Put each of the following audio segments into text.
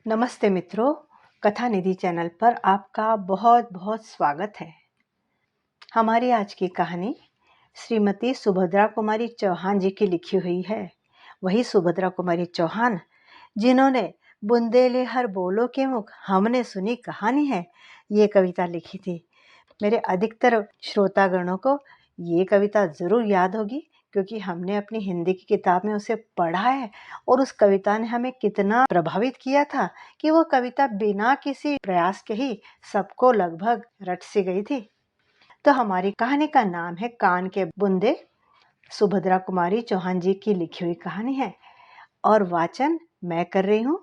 नमस्ते मित्रों, कथा निधि चैनल पर आपका बहुत बहुत स्वागत है। हमारी आज की कहानी श्रीमती सुभद्रा कुमारी चौहान जी की लिखी हुई है। वही सुभद्रा कुमारी चौहान जिन्होंने बुंदेले हर बोलो के मुख हमने सुनी कहानी है, ये कविता लिखी थी। मेरे अधिकतर श्रोतागणों को ये कविता ज़रूर याद होगी, क्योंकि हमने अपनी हिंदी की किताब में उसे पढ़ा है और उस कविता ने हमें कितना प्रभावित किया था कि वो कविता बिना किसी प्रयास के ही सबको लगभग रट सी गई थी। तो हमारी कहानी का नाम है कान के बुंदे। सुभद्रा कुमारी चौहान जी की लिखी हुई कहानी है और वाचन मैं कर रही हूँ,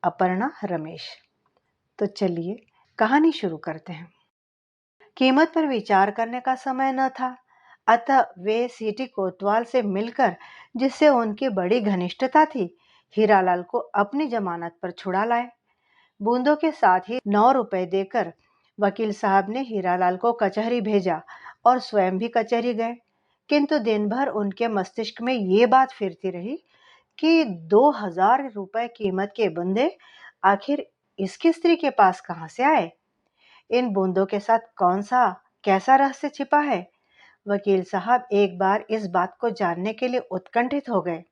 अपर्णा रमेश। तो चलिए कहानी शुरू करते हैं। कीमत पर विचार करने का समय न था, अतः वे सीटी कोतवाल से मिलकर, जिससे उनकी बड़ी घनिष्ठता थी, हीरालाल को अपनी जमानत पर छुड़ा लाए। बूंदों के साथ ही 9 रुपए देकर वकील साहब ने हीरालाल को कचहरी भेजा और स्वयं भी कचहरी गए। किंतु दिन भर उनके मस्तिष्क में ये बात फिरती रही कि 2000 रुपए कीमत के बूंदे आखिर इसकी स्त्री के पास कहाँ से आए। इन बूंदों के साथ कौन सा कैसा रहस्य छिपा है। वकील साहब एक बार इस बात को जानने के लिए उत्कंठित हो गए।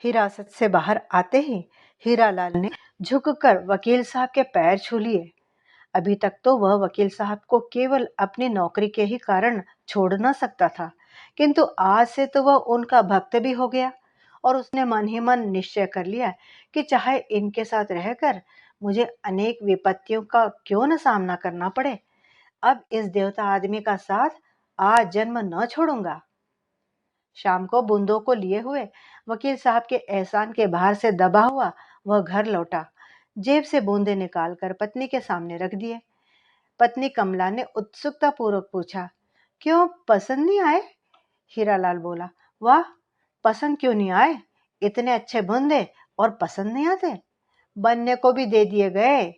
हिरासत से बाहर आते ही हीरालाल ने झुककर वकील साहब के पैर छू लिए। अभी तक तो वह वकील साहब को केवल अपनी नौकरी के ही कारण छोड़ न सकता था, किंतु आज से तो वह उनका भक्त भी हो गया और उसने मन ही मन निश्चय कर लिया कि चाहे इनके साथ रहकर मुझे अनेक विपत्तियों का क्यों न सामना करना पड़े, अब इस देवता आदमी का साथ आज जन्म न छोड़ूंगा। शाम को बूंदों को लिए हुए वकील साहब के एहसान के भार से दबा हुआ वह घर लौटा। जेब से बूंदे निकालकर पत्नी के सामने रख दिए। पत्नी कमला ने उत्सुकता पूर्वक पूछा, क्यों पसंद नहीं आए? हीरालाल बोला, वाह, पसंद क्यों नहीं आए? इतने अच्छे बूंदे और पसंद नहीं आते? बनने को भी दे दिए गए।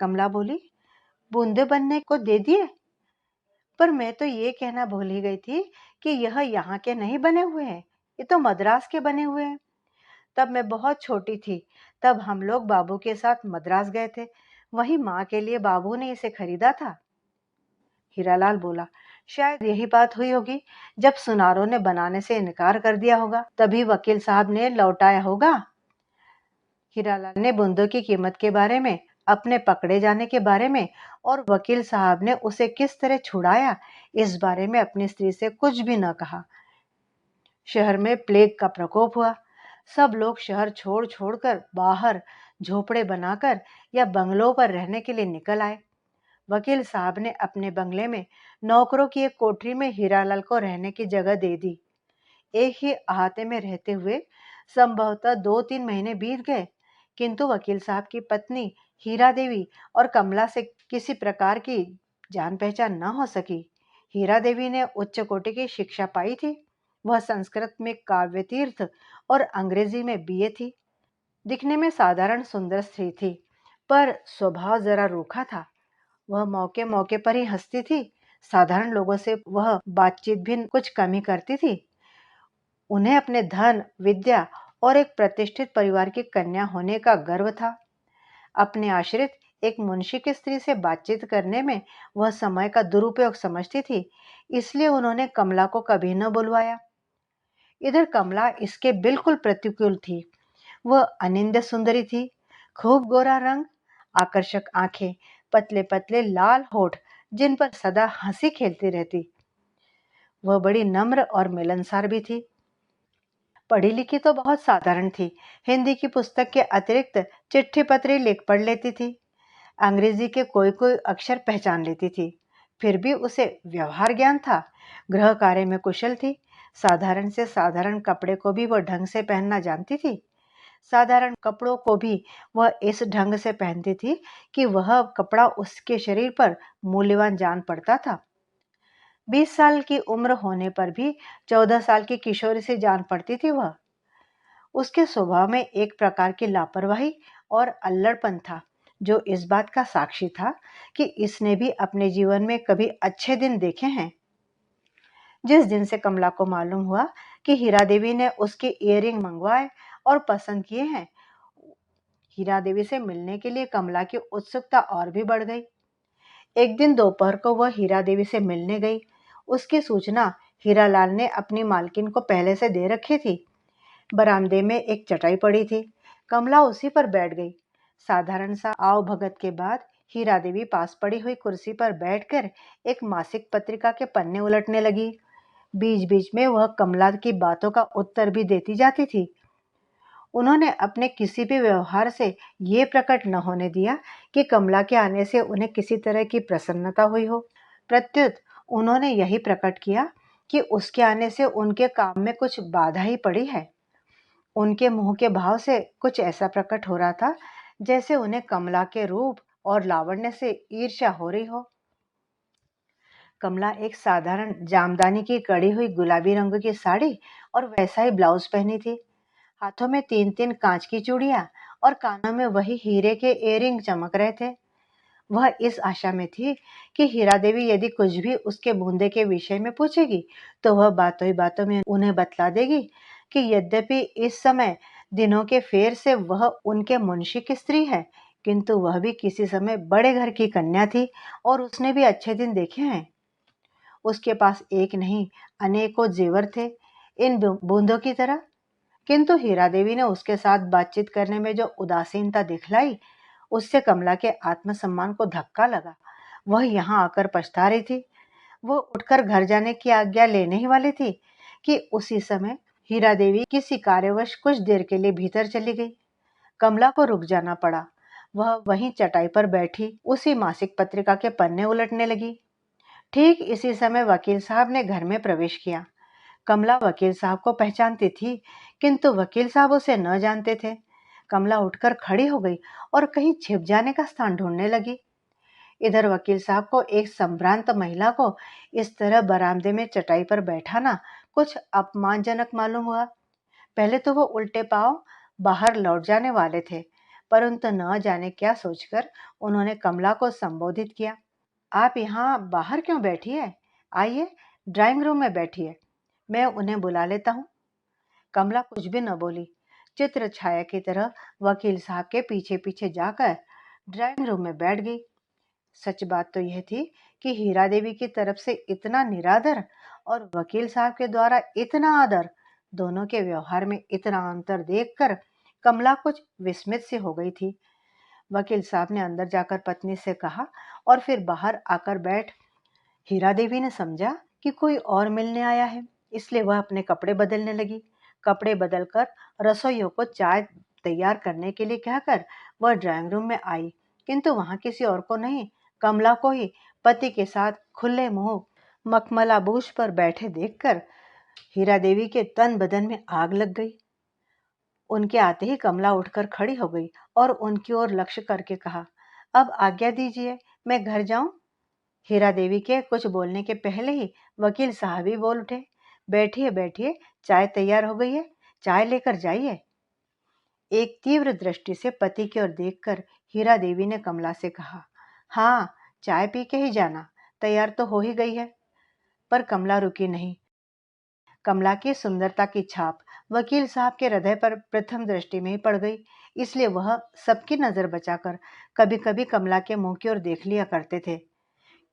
कमला बोली, बूंदे बनने को दे दिए? पर मैं तो ये कहना भूल ही गई थी कि यह यहाँ के नहीं बने हुए हैं, ये तो मद्रास के बने हुए हैं। तब मैं बहुत छोटी थी, तब हम लोग बाबू के साथ मद्रास गए थे, वहीं माँ के लिए बाबू ने इसे खरीदा था। हीरालाल बोला, शायद यही बात हुई होगी, जब सुनारों ने बनाने से इनकार कर दिया होगा, तभी वकील साहब ने लौटाया होगा। हीरालाल ने बूंदों की कीमत के बारे में, अपने पकड़े जाने के बारे में और वकील साहब ने उसे किस तरह छुड़ाया, इस बारे में अपनी स्त्री से कुछ भी न कहा। शहर में प्लेग का प्रकोप हुआ। सब लोग शहर छोड़ छोड़कर बाहर झोपड़े बनाकर या बंगलों पर रहने के लिए निकल आए। वकील साहब ने अपने बंगले में नौकरों की एक कोठरी में हीरालाल को रहने की जगह दे दी। एक ही अहाते में रहते हुए संभवतः 2-3 महीने बीत गए, किंतु वकील साहब की पत्नी हीरा देवी और कमला से किसी प्रकार की जान पहचान न हो सकी। हीरा देवी ने उच्च कोटि की शिक्षा पाई थी। वह संस्कृत में काव्य तीर्थ और अंग्रेजी में बीए थी। दिखने में साधारण सुंदर स्त्री थी, पर स्वभाव जरा रूखा था। वह मौके मौके पर ही हंसती थी। साधारण लोगों से वह बातचीत भी कुछ कम ही करती थी। उन्हें अपने धन, विद्या और एक प्रतिष्ठित परिवार की कन्या होने का गर्व था। अपने आश्रित एक मुंशी की स्त्री से बातचीत करने में वह समय का दुरुपयोग समझती थी, इसलिए उन्होंने कमला को कभी न बुलवाया। इधर कमला इसके बिल्कुल प्रतिकूल थी। वह अनिंद्य सुंदरी थी। खूब गोरा रंग, आकर्षक आंखें, पतले पतले लाल होठ, जिन पर सदा हंसी खेलती रहती। वह बड़ी नम्र और मिलनसार भी थी। पढ़ी लिखी तो बहुत साधारण थी। हिंदी की पुस्तक के अतिरिक्त चिट्ठी पत्री लिख पढ़ लेती थी। अंग्रेजी के कोई कोई अक्षर पहचान लेती थी। फिर भी उसे व्यवहार ज्ञान था। गृह कार्य में कुशल थी। साधारण से साधारण कपड़े को भी वह ढंग से पहनना जानती थी। साधारण कपड़ों को भी वह इस ढंग से पहनती थी कि वह कपड़ा उसके शरीर पर मूल्यवान जान पड़ता था। 20 साल की उम्र होने पर भी 14 साल की किशोरी से जान पड़ती थी वह। उसके स्वभाव में एक प्रकार की लापरवाही और अल्लड़पन था, जो इस बात का साक्षी था कि इसने भी अपने जीवन में कभी अच्छे दिन देखे हैं। जिस दिन से कमला को मालूम हुआ कि हीरा देवी ने उसके इयररिंग मंगवाए और पसंद किए हैं, हीरा देवी से मिलने के लिए कमला की उत्सुकता और भी बढ़ गई। एक दिन दोपहर को वह हीरा देवी से मिलने गई। उसकी सूचना हीरालाल ने अपनी मालकिन को पहले से दे रखी थी। बरामदे में एक चटाई पड़ी थी। कमला उसी पर बैठ गई। साधारण सा आव भगत के बाद हीरा देवी पास पड़ी हुई कुर्सी पर बैठकर एक मासिक पत्रिका के पन्ने उलटने लगी। बीच बीच में वह कमला की बातों का उत्तर भी देती जाती थी। उन्होंने अपने किसी भी व्यवहार से ये प्रकट न होने दिया कि कमला के आने से उन्हें किसी तरह की प्रसन्नता हुई हो। प्रत्युत उन्होंने यही प्रकट किया कि उसके आने से उनके काम में कुछ बाधा ही पड़ी है। उनके मुंह के भाव से कुछ ऐसा प्रकट हो रहा था जैसे उन्हें कमला के रूप और लावण्य से ईर्ष्या हो रही हो। कमला एक साधारण जामदानी की कड़ी हुई गुलाबी रंग की साड़ी और वैसा ही ब्लाउज पहनी थी। हाथों में 3-3 कांच की चूड़ियां और कानों में वही हीरे के इयररिंग चमक रहे थे। वह इस आशा में थी कि हीरा देवी यदि कुछ भी उसके बूंदे के विषय में पूछेगी तो वह बातों ही बातों में उन्हें बतला देगी कि यद्यपि इस समय दिनों के फेर से वह उनके मुंशी की स्त्री है, किंतु वह भी किसी समय बड़े घर की कन्या थी और उसने भी अच्छे दिन देखे हैं। उसके पास एक नहीं अनेकों जेवर थे इन बूंदों की तरह। किंतु हीरा देवी ने उसके साथ बातचीत करने में जो उदासीनता दिखलाई, उससे कमला के आत्मसम्मान को धक्का लगा। वह यहाँ आकर पछता रही थी। वो उठकर घर जाने की आज्ञा लेने ही वाली थी कि उसी समय हीरा देवी किसी कार्यवश कुछ देर के लिए भीतर चली गई। कमला को रुक जाना पड़ा। वह वहीं चटाई पर बैठी उसी मासिक पत्रिका के पन्ने उलटने लगी। ठीक इसी समय वकील साहब ने घर में प्रवेश किया। कमला वकील साहब को पहचानती थी, किंतु वकील साहब उसे न जानते थे। कमला उठकर खड़ी हो गई और कहीं छिप जाने का स्थान ढूंढने लगी। इधर वकील साहब को एक संभ्रांत महिला को इस तरह बरामदे में चटाई पर बैठाना कुछ अपमानजनक मालूम हुआ। पहले तो वो उल्टे पांव बाहर लौट जाने वाले थे, परंतु न जाने क्या सोचकर उन्होंने कमला को संबोधित किया। आप यहाँ बाहर क्यों बैठी है? आइए, ड्राइंग रूम में बैठिए, मैं उन्हें बुला लेता हूँ। कमला कुछ भी न बोली। चित्र छाया की तरह वकील साहब के पीछे पीछे जाकर ड्राइंग रूम में बैठ गई। सच बात तो यह थी कि हीरा देवी की तरफ से इतना निरादर और वकील साहब के द्वारा इतना आदर, दोनों के व्यवहार में इतना अंतर देखकर कमला कुछ विस्मित सी हो गई थी। वकील साहब ने अंदर जाकर पत्नी से कहा और फिर बाहर आकर बैठ। हीरा देवी ने समझा कि कोई और मिलने आया है, इसलिए वह अपने कपड़े बदलने लगी। कपड़े बदलकर रसोइयों को चाय तैयार करने के लिए कहकर वह ड्राइंग रूम में आई, किंतु वहां किसी और को नहीं, कमला को ही पति के साथ खुले मुंह मखमलाबूश पर बैठे देखकर हीरा देवी के तन बदन में आग लग गई। उनके आते ही कमला उठकर खड़ी हो गई और उनकी ओर लक्ष्य करके कहा, अब आज्ञा दीजिए, मैं घर जाऊं? हीरा देवी के कुछ बोलने के पहले ही वकील साहब ही बोल उठे, बैठिए बैठिए, चाय तैयार हो गई है, चाय लेकर जाइए। एक तीव्र दृष्टि से पति की ओर देखकर हीरा देवी ने कमला से कहा, हाँ, चाय पी के ही जाना, तैयार तो हो ही गई है। पर कमला रुकी नहीं। कमला की सुंदरता की छाप वकील साहब के हृदय पर प्रथम दृष्टि में ही पड़ गई, इसलिए वह सबकी नजर बचाकर कभी कभी कमला के मुंह की ओर देख लिया करते थे।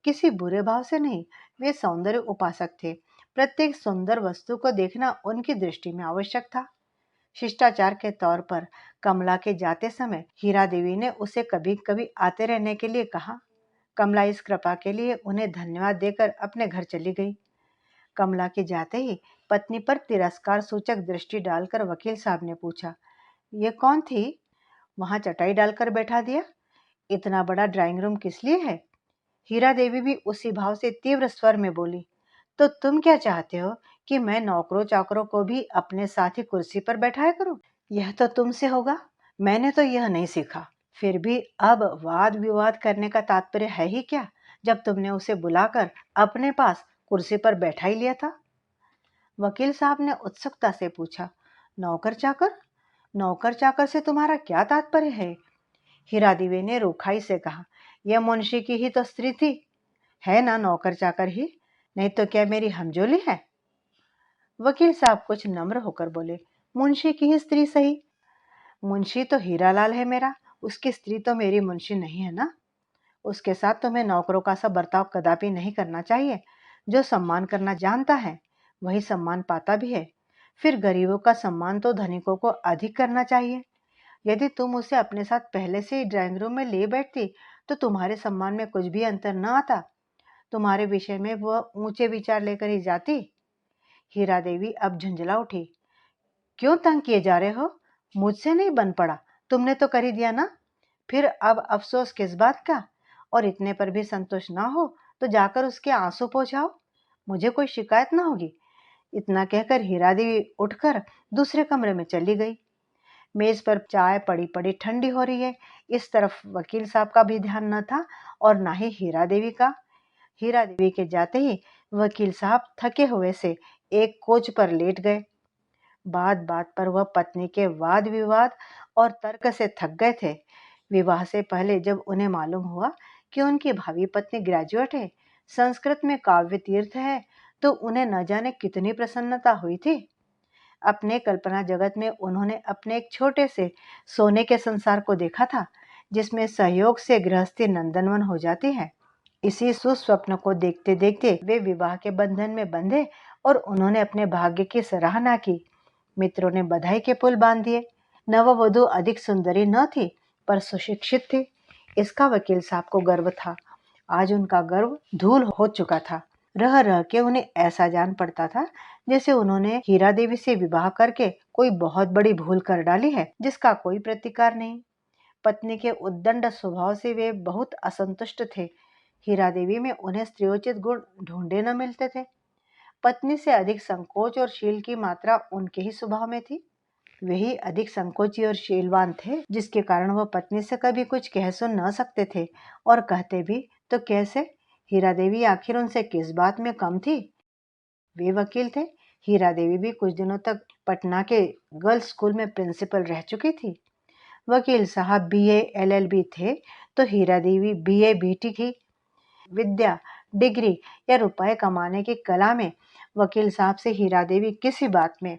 किसी बुरे भाव से नहीं, वे सौंदर्य उपासक थे। प्रत्येक सुंदर वस्तु को देखना उनकी दृष्टि में आवश्यक था। शिष्टाचार के तौर पर कमला के जाते समय हीरा देवी ने उसे कभी कभी आते रहने के लिए कहा। कमला इस कृपा के लिए उन्हें धन्यवाद देकर अपने घर चली गई। कमला के जाते ही पत्नी पर तिरस्कार सूचक दृष्टि डालकर वकील साहब ने पूछा, ये कौन थी? वहां चटाई डालकर बैठा दिया, इतना बड़ा ड्राइंग रूम किस लिए है? हीरा देवी भी उसी भाव से तीव्र स्वर में बोली, तो तुम क्या चाहते हो कि मैं नौकरों चाकरों को भी अपने साथ ही कुर्सी पर बैठाया करूं? यह तो तुमसे होगा, मैंने तो यह नहीं सीखा। फिर भी अब वाद विवाद करने का तात्पर्य है ही क्या, जब तुमने उसे बुलाकर अपने पास कुर्सी पर बैठा ही लिया था? वकील साहब ने उत्सुकता से पूछा, नौकर चाकर? नौकर चाकर से तुम्हारा क्या तात्पर्य है? हीरा देवी ने रूखाई से कहा, यह मुंशी की ही तो स्त्री थी, है ना नौकर चाकर ही, नहीं तो क्या मेरी हमजोली है? वकील साहब कुछ नम्र होकर बोले, मुंशी की ही स्त्री सही, मुंशी तो हीरालाल है मेरा, उसकी स्त्री तो मेरी मुंशी नहीं है ना। उसके साथ तुम्हें नौकरों का सा बर्ताव कदापि नहीं करना चाहिए। जो सम्मान करना जानता है वही सम्मान पाता भी है। फिर गरीबों का सम्मान तो धनिकों को अधिक करना चाहिए। यदि तुम उसे अपने साथ पहले से ही ड्राइंग रूम में ले बैठती तो तुम्हारे सम्मान में कुछ भी अंतर न आता। तुम्हारे विषय में वह ऊंचे विचार लेकर ही जाती। हीरा देवी अब झुंझला उठी। क्यों तंग किए जा रहे हो? मुझसे नहीं बन पड़ा, तुमने तो कर ही दिया ना। फिर अब अफसोस किस बात का? और इतने पर भी संतोष ना हो तो जाकर उसके आंसू पोंछाओ, मुझे कोई शिकायत ना होगी। इतना कहकर हीरा देवी उठकर दूसरे कमरे में चली गई। मेज पर चाय पड़ी पड़ी ठंडी हो रही है। इस तरफ वकील साहब का भी ध्यान न था और ना ही हीरा देवी का। हीरा देवी के जाते ही वकील साहब थके हुए से एक कोच पर लेट गए। बात बात पर वह पत्नी के वाद विवाद और तर्क से थक गए थे। विवाह से पहले जब उन्हें मालूम हुआ कि उनकी भावी पत्नी ग्रेजुएट है, संस्कृत में काव्य तीर्थ है, तो उन्हें न जाने कितनी प्रसन्नता हुई थी। अपने कल्पना जगत में उन्होंने अपने एक छोटे से सोने के संसार को देखा था, जिसमें सहयोग से गृहस्थी नंदनवन हो जाती है। इसी सुस्वप्न को देखते देखते वे विवाह के बंधन में बंधे और उन्होंने अपने भाग्य की सराहना की। मित्रों ने बधाई के पुल बांध दिए। नववधु अधिक सुंदरी न थी पर सुशिक्षित थी, इसका वकील साहब को गर्व था। आज उनका गर्व धूल हो चुका था। रह रह के उन्हें ऐसा जान पड़ता था जैसे उन्होंने हीरा देवी से विवाह करके कोई बहुत बड़ी भूल कर डाली है, जिसका कोई प्रतिकार नहीं। पत्नी के उद्दंड स्वभाव से वे बहुत असंतुष्ट थे। हीरा देवी में उन्हें स्त्रियोचित गुण ढूंढे न मिलते थे। पत्नी से अधिक संकोच और शील की मात्रा उनके ही स्वभाव में थी। वही अधिक संकोची और शीलवान थे, जिसके कारण वह पत्नी से कभी कुछ कह सुन न सकते थे, और कहते भी तो कैसे? हीरा देवी आखिर उनसे किस बात में कम थी? वे वकील थे। हीरा देवी भी कुछ दिनों तक पटना के गर्ल्स स्कूल में प्रिंसिपल रह चुकी थी। वकील साहब बीए एलएलबी थे तो हीरा देवी बीए बीटी थी। विद्या, डिग्री या रुपए कमाने की कला में वकील साहब से हीरा देवी किसी बात में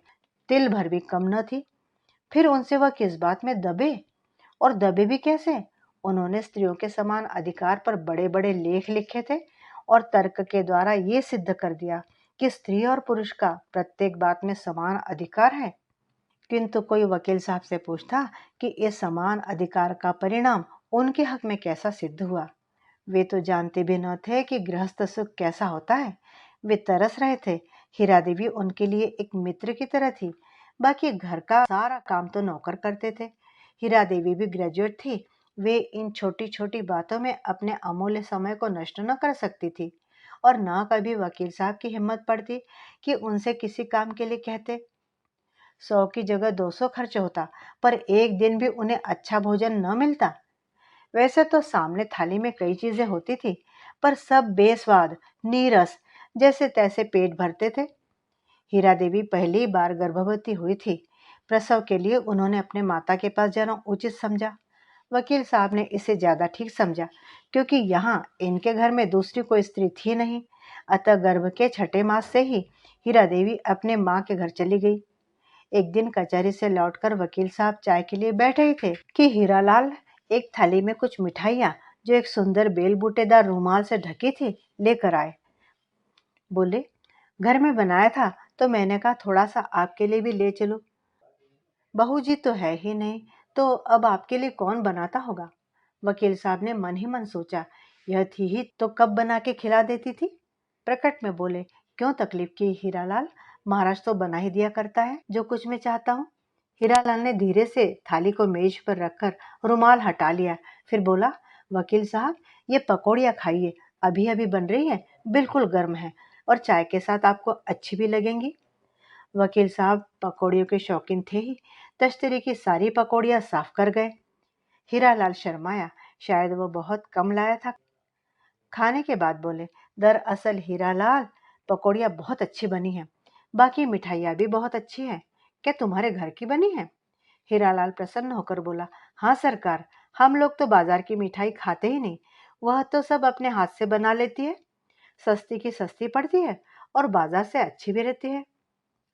तिल भर भी कम न थी। फिर उनसे वह किस बात में दबे? और दबे भी कैसे? उन्होंने स्त्रियों के समान अधिकार पर बड़े बड़े लेख लिखे थे और तर्क के द्वारा ये सिद्ध कर दिया कि स्त्री और पुरुष का प्रत्येक बात में समान अधिकार है। किंतु कोई वकील साहब से पूछता कि इस समान अधिकार का परिणाम उनके हक में कैसा सिद्ध हुआ? वे तो जानते भी न थे कि गृहस्थ सुख कैसा होता है। वे तरस रहे थे। हीरा देवी उनके लिए एक मित्र की तरह थी। बाकी घर का सारा काम तो नौकर करते थे। हीरा देवी भी ग्रेजुएट थी। वे इन छोटी छोटी बातों में अपने अमूल्य समय को नष्ट न कर सकती थी, और न कभी वकील साहब की हिम्मत पड़ती कि उनसे किसी काम के लिए कहते। 100 की जगह 200 खर्च होता, पर एक दिन भी उन्हें अच्छा भोजन न मिलता। वैसे तो सामने थाली में कई चीजें होती थी, पर सब बेस्वाद, नीरस, जैसे तैसे पेट भरते थे। हीरा देवी पहली बार गर्भवती हुई थी। प्रसव के लिए उन्होंने अपने माता के पास जाना उचित समझा। वकील साहब ने इसे ज्यादा ठीक समझा, क्योंकि यहाँ इनके घर में दूसरी कोई स्त्री थी नहीं। अतः गर्भ के छठे मास से ही हीरा देवी अपने माँ के घर चली गई। एक दिन कचहरी से लौटकर वकील साहब चाय के लिए बैठे ही थे कि हीरालाल एक थाली में कुछ मिठाइयाँ, जो एक सुंदर बेल बूटेदार रूमाल से ढकी थी, लेकर आए। बोले, घर में बनाया था तो मैंने कहा थोड़ा सा आपके लिए भी ले चलो। बहू जी तो है ही नहीं, तो अब आपके लिए कौन बनाता होगा? वकील साहब ने मन ही मन सोचा, यह थी ही तो कब बना के खिला देती थी। प्रकट में बोले, क्यों तकलीफ की हीरालाल, महाराज तो बना ही दिया करता है जो कुछ मैं चाहता हूँ। हीरालाल ने धीरे से थाली को मेज पर रखकर रुमाल हटा लिया। फिर बोला, वकील साहब ये पकौड़ियाँ खाइए, अभी अभी बन रही है, बिल्कुल गर्म है, और चाय के साथ आपको अच्छी भी लगेंगी। वकील साहब पकौड़ियों के शौकीन थे ही, तश्तरी की सारी पकौड़ियाँ साफ कर गए। हीरालाल शर्माया, शायद वो बहुत कम लाया था। खाने के बाद बोले, दरअसल हीरालाल पकौड़ियाँ बहुत अच्छी बनी हैं, बाकी मिठाइयाँ भी बहुत अच्छी हैं। क्या तुम्हारे घर की बनी है? हीरालाल प्रसन्न होकर बोला, हाँ सरकार, हम लोग तो बाजार की मिठाई खाते ही नहीं, वह तो सब अपने हाथ से बना लेती है। सस्ती की सस्ती पड़ती है और बाजार से अच्छी भी रहती है।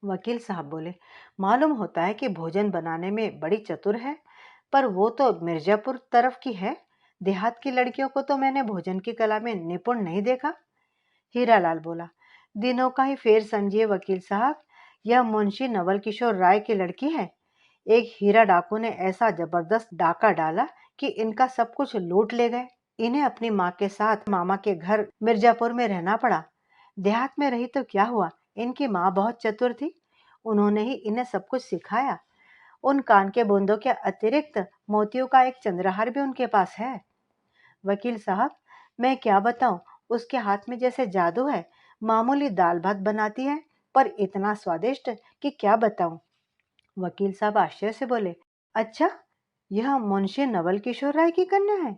वकील साहब बोले, मालूम होता है कि भोजन बनाने में बड़ी चतुर है, पर वो तो मिर्जापुर तरफ की है। देहात की लड़कियों को तो मैंने भोजन की कला में निपुण नहीं देखा। हीरालाल बोला, दिनों का ही फेर समझिए वकील साहब, यह मुंशी नवल किशोर राय की लड़की है। एक हीरा डाकू ने ऐसा जबरदस्त डाका डाला कि इनका सब कुछ लूट ले गए। इन्हें अपनी माँ के साथ मामा के घर मिर्जापुर में रहना पड़ा। देहात में रही तो क्या हुआ, इनकी माँ बहुत चतुर थी, उन्होंने ही इन्हें सब कुछ सिखाया। उन कान के बूंदों के अतिरिक्त मोतियों का एक चंद्रहार भी उनके पास है। वकील साहब, मैं क्या बताऊं, उसके हाथ में जैसे जादू है। मामूली दाल भात बनाती है, पर इतना स्वादिष्ट कि क्या बताऊं। वकील साहब आश्चर्य से बोले, अच्छा, यह मुंशी नवल किशोर राय की कन्या है?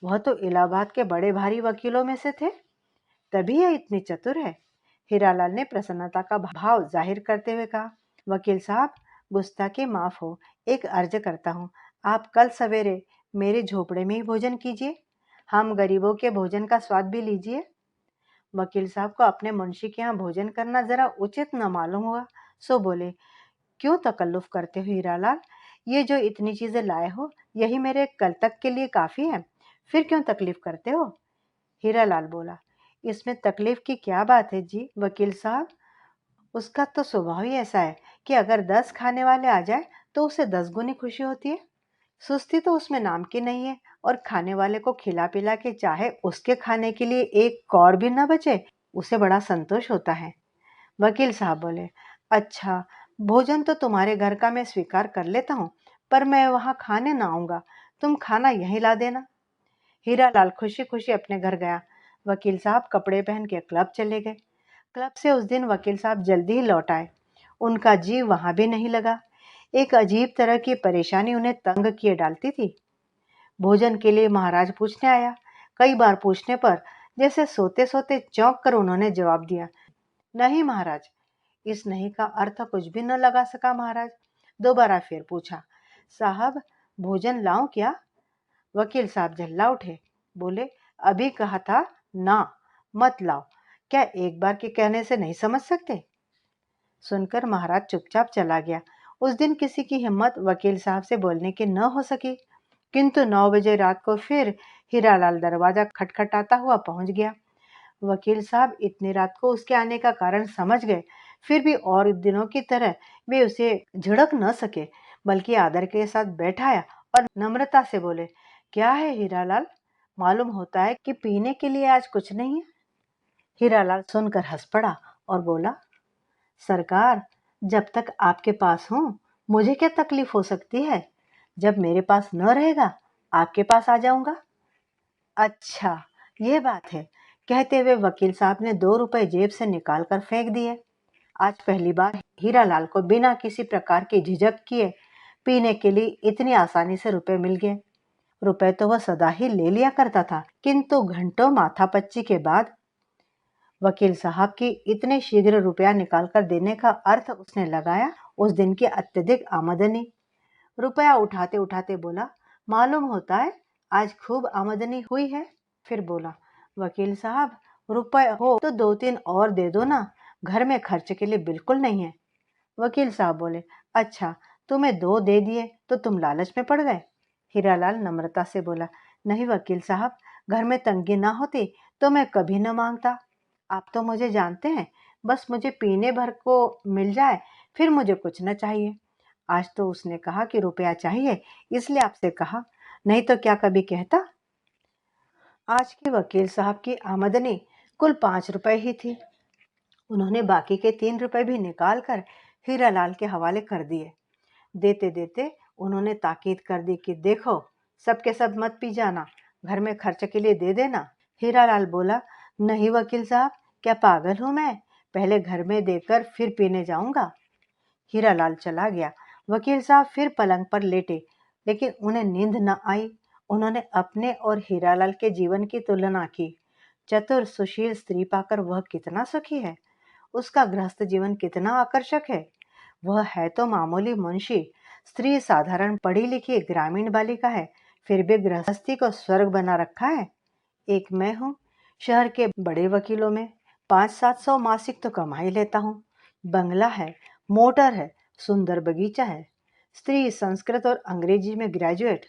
वह तो इलाहाबाद के बड़े भारी वकीलों में से थे, तभी यह इतनी चतुर है। हीरालाल ने प्रसन्नता का भाव जाहिर करते हुए कहा, वकील साहब, गुस्ताखी माफ हो, एक अर्ज करता हूँ, आप कल सवेरे मेरे झोपड़े में ही भोजन कीजिए, हम गरीबों के भोजन का स्वाद भी लीजिए। वकील साहब को अपने मुंशी के यहाँ भोजन करना जरा उचित न मालूम हुआ, सो बोले, क्यों तकल्लुफ करते हो हीरालाल, ये जो इतनी चीजें लाए हो यही मेरे कल तक के लिए काफी है, फिर क्यों तकलीफ करते हो। हीरालाल बोला, इसमें तकलीफ की क्या बात है जी वकील साहब, उसका तो स्वभाव ही ऐसा है कि अगर 10 खाने वाले आ जाए तो उसे 10 गुनी खुशी होती है। सुस्ती तो उसमें नाम की नहीं है, और खाने वाले को खिला पिला के चाहे उसके खाने के लिए एक कौर भी न बचे, उसे बड़ा संतोष होता है। वकील साहब बोले, अच्छा, भोजन तो तुम्हारे घर का मैं स्वीकार कर लेता हूँ, पर मैं वहां खाने ना आऊंगा, तुम खाना यहीं ला देना। हीरालाल खुशी खुशी अपने घर गया। वकील साहब कपड़े पहन के क्लब चले गए। क्लब से उस दिन वकील साहब जल्दी ही लौट आए। उनका जी वहां भी नहीं लगा। एक अजीब तरह की परेशानी उन्हें तंग किए डालती थी। भोजन के लिए महाराज पूछने आया। कई बार पूछने पर जैसे सोते सोते चौंक कर उन्होंने जवाब दिया, नहीं महाराज। इस नहीं का अर्थ कुछ भी न लगा सका महाराज। दोबारा फिर पूछा, साहब, भोजन लाऊं क्या? वकील साहब झल्ला उठे, बोले, अभी कहा था ना, मत लाओ, क्या एक बार के कहने से नहीं समझ सकते? सुनकर महाराज चुपचाप चला गया। उस दिन किसी की हिम्मत वकील साहब से बोलने की न हो सकी। किंतु 9 बजे रात को फिर हीरालाल दरवाजा खटखटाता हुआ पहुंच गया। वकील साहब इतनी रात को उसके आने का कारण समझ गए, फिर भी और दिनों की तरह वे उसे झिड़क न सके, बल्कि आदर के साथ बैठाया और नम्रता से बोले, क्या है हीरालाल, मालूम होता है कि पीने के लिए आज कुछ नहीं है। हीरालाल सुनकर हंस पड़ा और बोला, सरकार, जब तक आपके पास हूं मुझे क्या तकलीफ हो सकती है, जब मेरे पास न रहेगा आपके पास आ जाऊंगा। अच्छा, ये बात है, कहते हुए वकील साहब ने 2 रुपए जेब से निकाल कर फेंक दिए। आज पहली बार हीरालाल को बिना किसी प्रकार की झिझक किए पीने के लिए इतनी आसानी से रुपए मिल गए। रुपए तो वह सदा ही ले लिया करता था, किंतु घंटों माथापच्ची के बाद वकील साहब की इतने शीघ्र रुपया निकालकर देने का अर्थ उसने लगाया उस दिन की अत्यधिक आमदनी। रुपया उठाते उठाते बोला, मालूम होता है आज खूब आमदनी हुई है। फिर बोला, वकील साहब, रुपए हो तो 2-3 और दे दो ना, घर में खर्च के लिए बिल्कुल नहीं है। वकील साहब बोले, अच्छा, तुम्हें 2 दे दिए तो तुम लालच में पड़ गए। हीरालाल नम्रता से बोला, नहीं वकील साहब, घर में तंगी ना होती तो मैं कभी न मांगता। आप तो मुझे जानते हैं, बस मुझे पीने भर को मिल जाए, फिर मुझे कुछ न चाहिए। आज तो उसने कहा कि रुपया चाहिए, इसलिए आपसे कहा, नहीं तो क्या कभी कहता। आज के वकील साहब की आमदनी कुल 5 रुपए ही थी। उन्होंने बाकी के 3 रुपए भी निकाल कर हीरालाल के हवाले कर दिए। देते देते उन्होंने ताकीद कर दी कि देखो, सबके सब मत पी जाना, घर में खर्च के लिए दे देना। हीरालाल बोला, नहीं वकील साहब, क्या पागल हूं मैं, पहले घर में देकर फिर पीने जाऊंगा। हीरालाल चला गया। वकील साहब फिर पलंग पर लेटे, लेकिन उन्हें नींद न आई। उन्होंने अपने और हीरालाल के जीवन की तुलना की। चतुर सुशील स्त्री पाकर वह कितना सुखी है, उसका गृहस्थ जीवन कितना आकर्षक है। वह है तो मामूली मुंशी, स्त्री साधारण पढ़ी लिखी ग्रामीण बालिका है, फिर भी गृहस्थी को स्वर्ग बना रखा है। एक मैं हूँ, शहर के बड़े वकीलों में 500-700 मासिक तो कमा ही लेता हूँ। बंगला है, मोटर है, सुंदर बगीचा है, स्त्री संस्कृत और अंग्रेजी में ग्रेजुएट।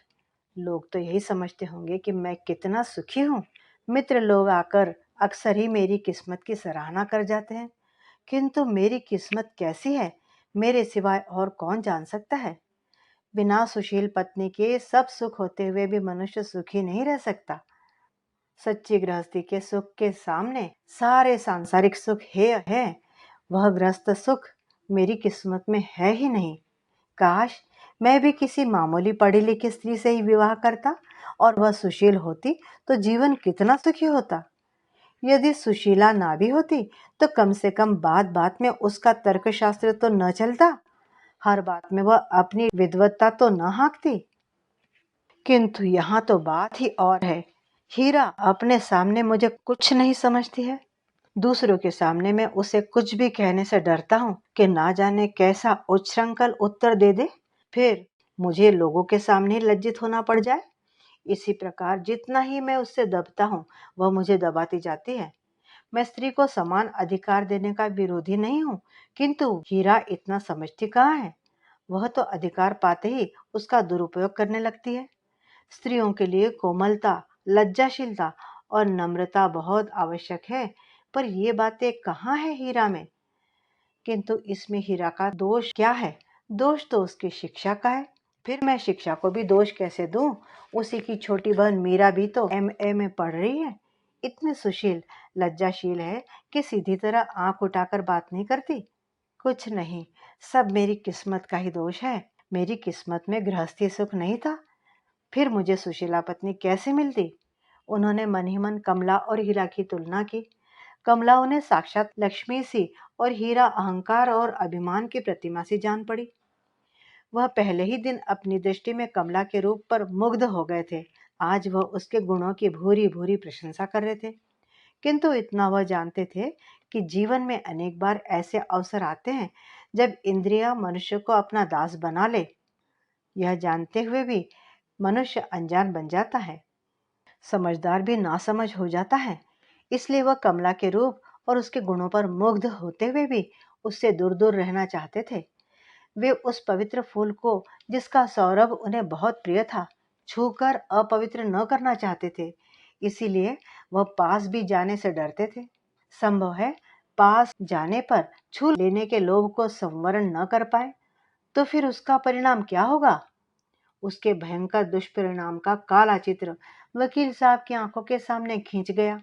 लोग तो यही समझते होंगे कि मैं कितना सुखी हूँ। मित्र लोग आकर अक्सर ही मेरी किस्मत की सराहना कर जाते हैं, किंतु मेरी किस्मत कैसी है, मेरे सिवाय और कौन जान सकता है। बिना सुशील पत्नी के सब सुख होते हुए भी मनुष्य सुखी नहीं रह सकता। सच्ची गृहस्थी के सुख के सामने सारे सांसारिक सुख है वह गृहस्थ सुख मेरी किस्मत में है ही नहीं। काश मैं भी किसी मामूली पढ़ी लिखी स्त्री से ही विवाह करता और वह सुशील होती तो जीवन कितना सुखी होता। यदि सुशीला ना भी होती तो कम से कम बात बात में उसका तर्कशास्त्र तो न चलता, हर बात में वह अपनी विद्वत्ता तो न हाँकती। किंतु यहाँ तो बात ही और है। हीरा अपने सामने मुझे कुछ नहीं समझती है, दूसरों के सामने मैं उसे कुछ भी कहने से डरता हूँ कि ना जाने कैसा उच्छृंखल उत्तर दे दे, फिर मुझे लोगों के सामने लज्जित होना पड़ जाए। इसी प्रकार जितना ही मैं उससे दबता हूँ, वह मुझे दबाती जाती है। मैं स्त्री को समान अधिकार देने का विरोधी नहीं हूँ, किंतु हीरा इतना समझती कहाँ है। वह तो अधिकार पाते ही उसका दुरुपयोग करने लगती है। स्त्रियों के लिए कोमलता, लज्जाशीलता और नम्रता बहुत आवश्यक है, पर ये बातें कहाँ है हीरा में। किंतु इसमें हीरा का दोष क्या है? दोष तो उसकी शिक्षा का है। फिर मैं शिक्षा को भी दोष कैसे दूं? उसी की छोटी बहन मीरा भी तो एमए में पढ़ रही है, इतनी सुशील लज्जाशील है कि सीधी तरह आंख उठाकर बात नहीं करती। कुछ नहीं, सब मेरी किस्मत का ही दोष है। मेरी किस्मत में गृहस्थी सुख नहीं था, फिर मुझे सुशीला पत्नी कैसे मिलती। उन्होंने मन ही मन कमला और हीरा की तुलना की। कमला उन्हें साक्षात लक्ष्मी सी और हीरा अहंकार और अभिमान की प्रतिमा सी जान पड़ी। वह पहले ही दिन अपनी दृष्टि में कमला के रूप पर मुग्ध हो गए थे। आज वह उसके गुणों की भूरी भूरी प्रशंसा कर रहे थे। किंतु इतना वह जानते थे कि जीवन में अनेक बार ऐसे अवसर आते हैं जब इंद्रिया मनुष्य को अपना दास बना ले। यह जानते हुए भी मनुष्य अनजान बन जाता है, समझदार भी नासमझ हो जाता है। इसलिए वह कमला के रूप और उसके गुणों पर मुग्ध होते हुए भी उससे दूर दूर रहना चाहते थे। वे उस पवित्र फूल को, जिसका सौरभ उन्हें बहुत प्रिय था, छूकर अपवित्र न करना चाहते थे। इसीलिए वह पास भी जाने से डरते थे। संभव है पास जाने पर छू लेने के लोभ को संवरण न कर पाए तो फिर उसका परिणाम क्या होगा। उसके भयंकर दुष्परिणाम का काला चित्र वकील साहब की आंखों के सामने खींच गया।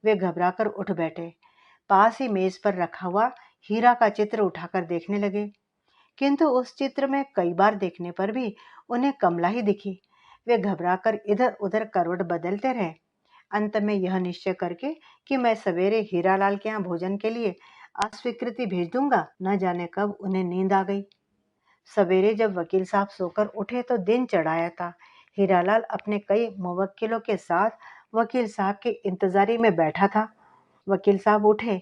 वे घबराकर उठ बैठे, पास ही मेज पर रखा हुआ हीरा का चित्र उठाकर देखने लगे। किंतु उस चित्र में कई बार देखने पर भी उन्हें कमला ही दिखी। वे घबराकर इधर उधर करवट बदलते रहे। अंत में यह निश्चय करके कि मैं सवेरे हीरालाल के यहाँ भोजन के लिए अस्वीकृति भेज दूंगा, न जाने कब उन्हें नींद आ गई। सवेरे जब वकील साहब सोकर उठे तो दिन चढ़ाया था। हीरालाल अपने कई मुवक्किलों के साथ वकील साहब की इंतजारी में बैठा था। वकील साहब उठे,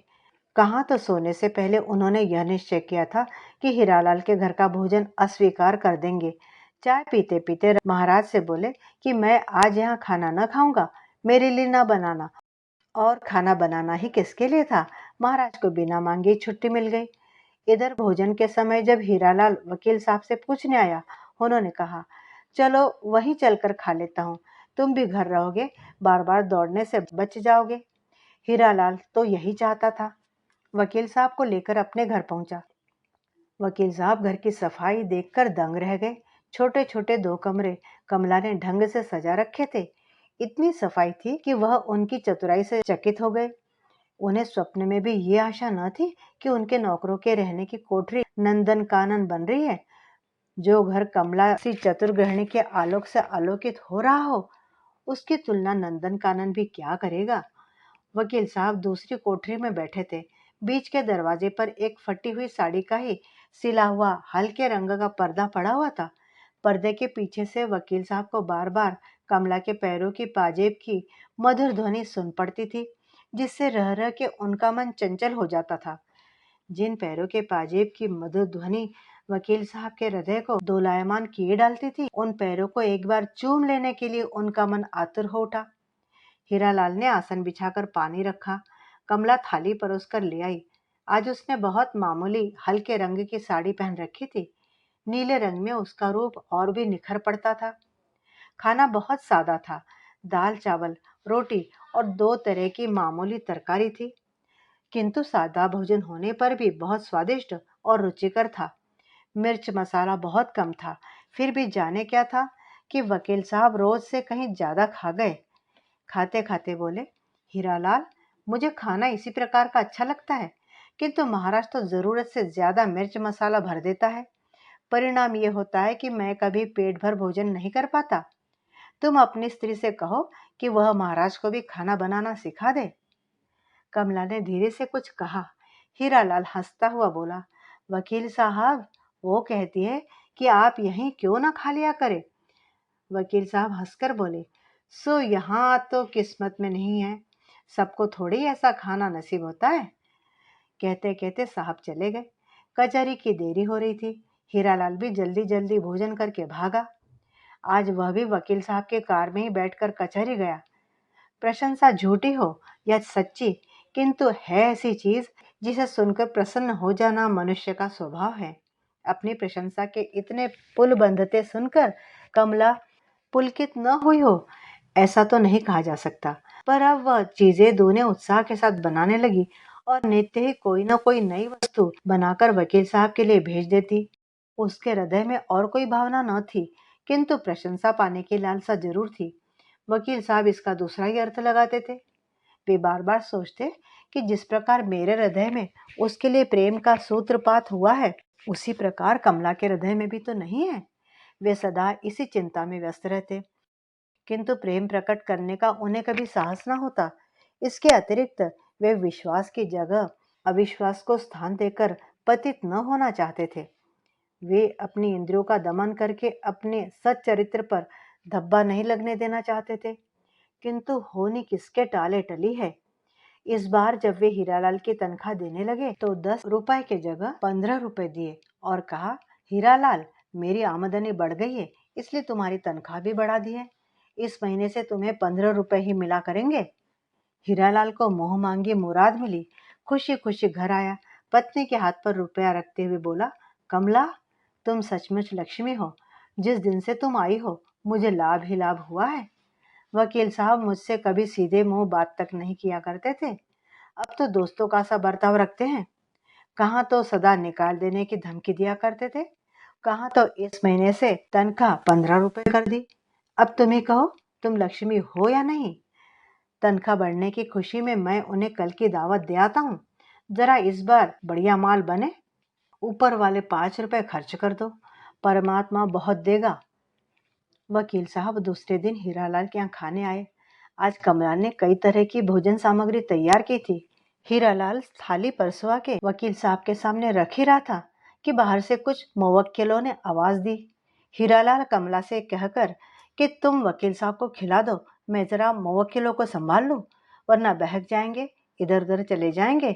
कहाँ तो सोने से पहले उन्होंने यह निश्चय किया था कि हीरालाल के घर का भोजन अस्वीकार कर देंगे। चाय पीते पीते महाराज से बोले कि मैं आज यहाँ खाना न खाऊंगा, मेरे लिए न बनाना। और खाना बनाना ही किसके लिए था? महाराज को बिना मांगे छुट्टी मिल गई। इधर भोजन के समय जब हीरालाल वकील साहब से पूछने आया, उन्होंने कहा, चलो वहीं चलकर खा लेता हूँ, तुम भी घर रहोगे, बार बार दौड़ने से बच जाओगे। हीरालाल तो यही चाहता था। वकील साहब को लेकर अपने घर पहुंचा। वकील साहब घर की सफाई देखकर दंग रह गए। छोटे छोटे दो कमरे कमला ने ढंग से सजा रखे थे। इतनी सफाई थी कि वह उनकी चतुराई से चकित हो गए। उन्हें स्वप्न में भी ये आशा न थी कि उनके नौकरों के रहने की कोठरी नंदन कानन बन रही है। जो घर कमला सी चतुर गृहिणी के आलोक से आलोकित हो रहा हो, उसकी तुलना नंदन कानन भी क्या करेगा। वकील साहब दूसरी कोठरी में बैठे थे। बीच के दरवाजे पर एक फटी हुई साड़ी का ही सिला हुआ हल्के रंग का पर्दा पड़ा हुआ था। पर्दे के पीछे से वकील साहब को बार बार कमला के पैरों की पाजेब की मधुर ध्वनि सुन पड़ती थी, जिससे रह रह के उनका मन चंचल हो जाता था। जिन पैरों के पाजेब की मधुर ध्वनि वकील साहब के हृदय को दोलायमान किए डालती थी, उन पैरों को एक बार चूम लेने के लिए उनका मन आतुर हो उठा। हीरालाल ने आसन बिछाकर पानी रखा। कमला थाली परोसकर ले आई। आज उसने बहुत मामूली हल्के रंग की साड़ी पहन रखी थी। नीले रंग में उसका रूप और भी निखर पड़ता था। खाना बहुत सादा था। दाल चावल, रोटी और दो तरह की मामूली तरकारी थी, किंतु सादा भोजन होने पर भी बहुत स्वादिष्ट और रुचिकर था। मिर्च मसाला बहुत कम था। फिर भी जाने क्या था कि वकील साहब रोज से कहीं ज्यादा खा गए। खाते खाते बोले, हीरालाल, मुझे खाना इसी प्रकार का अच्छा लगता है, किंतु महाराज तो जरूरत से ज्यादा मिर्च मसाला भर देता है। परिणाम ये होता है कि मैं कभी पेट भर भोजन नहीं कर पाता। तुम अपनी स्त्री से कहो कि वह महाराज को भी खाना बनाना सिखा दे। कमला ने धीरे से कुछ कहा। हीरालाल हंसता हुआ बोला, वकील साहब, वो कहती है कि आप यहीं क्यों ना खा लिया करें। वकील साहब हंसकर बोले, सो यहाँ तो किस्मत में नहीं है, सबको थोड़ी ऐसा खाना नसीब होता है। कहते कहते साहब चले गए। कचहरी की देरी हो रही थी। हीरालाल भी जल्दी जल्दी भोजन करके भागा। आज वह भी वकील साहब के कार में ही बैठकर कचहरी गया। प्रशंसा झूठी हो या सच्ची, किंतु है ऐसी चीज जिसे सुनकर प्रसन्न हो जाना मनुष्य का स्वभाव है। अपनी प्रशंसा के इतने पुल बंधते सुनकर कमला पुलकित न हुई हो, ऐसा तो नहीं कहा जा सकता। पर अब वह चीजें दूने उत्साह के साथ बनाने लगी और नित्य ही कोई न कोई नई वस्तु बनाकर वकील साहब के लिए भेज देती। उसके हृदय में और कोई भावना न थी, किंतु प्रशंसा पाने की लालसा जरूर थी। वकील साहब इसका दूसरा ही अर्थ लगाते थे। वे बार बार सोचते कि जिस प्रकार मेरे हृदय में उसके लिए प्रेम का सूत्रपात हुआ है, उसी प्रकार कमला के हृदय में भी तो नहीं है। वे सदा इसी चिंता में व्यस्त रहते, किंतु प्रेम प्रकट करने का उन्हें कभी साहस न होता। इसके अतिरिक्त वे विश्वास की जगह अविश्वास को स्थान देकर पतित न होना चाहते थे। वे अपनी इंद्रियों का दमन करके अपने सच्चरित्र पर धब्बा नहीं लगने देना चाहते थे, किंतु होनी किसके टाले टली है। इस बार जब वे हीरालाल की तनख्वाह देने लगे तो 10 रुपए के जगह 15 रुपए दिए और कहा, हीरालाल, मेरी आमदनी बढ़ गई है, इसलिए तुम्हारी तनख्वाह भी बढ़ा दी है। इस महीने से तुम्हें 15 रुपए ही मिला करेंगे। हीरालाल को मोह मांगी मुराद मिली। खुशी खुशी घर आया। पत्नी के हाथ पर रुपया रखते हुए बोला, कमला, तुम सचमुच लक्ष्मी हो। जिस दिन से तुम आई हो मुझे लाभ ही लाभ हुआ है। वकील साहब मुझसे कभी सीधे मुंह बात तक नहीं किया करते थे, अब तो दोस्तों का सा बर्ताव रखते हैं। कहाँ तो सदा निकाल देने की धमकी दिया करते थे, कहाँ तो इस महीने से तनख्वाह 15 रुपए कर दी। अब तुम ही कहो, तुम लक्ष्मी हो या नहीं। तनख्वाह बढ़ने की खुशी में मैं उन्हें कल की दावत दे आता हूँ। जरा इस बार बढ़िया माल बने, ऊपर वाले 5 रुपए खर्च कर दो, परमात्मा बहुत देगा। वकील साहब दूसरे दिन हीरालाल के यहाँ खाने आए। आज कमला ने कई तरह की भोजन सामग्री तैयार की थी। हीरालाल थाली परसवा के वकील साहब के सामने रख ही रहा था कि बाहर से कुछ मुवक्किलों ने आवाज दी। हीरालाल कमला से कहकर कि तुम वकील साहब को खिला दो, मैं जरा मुवक्किलों को संभाल लूं, वरना बहक जाएंगे, इधर उधर चले जाएंगे,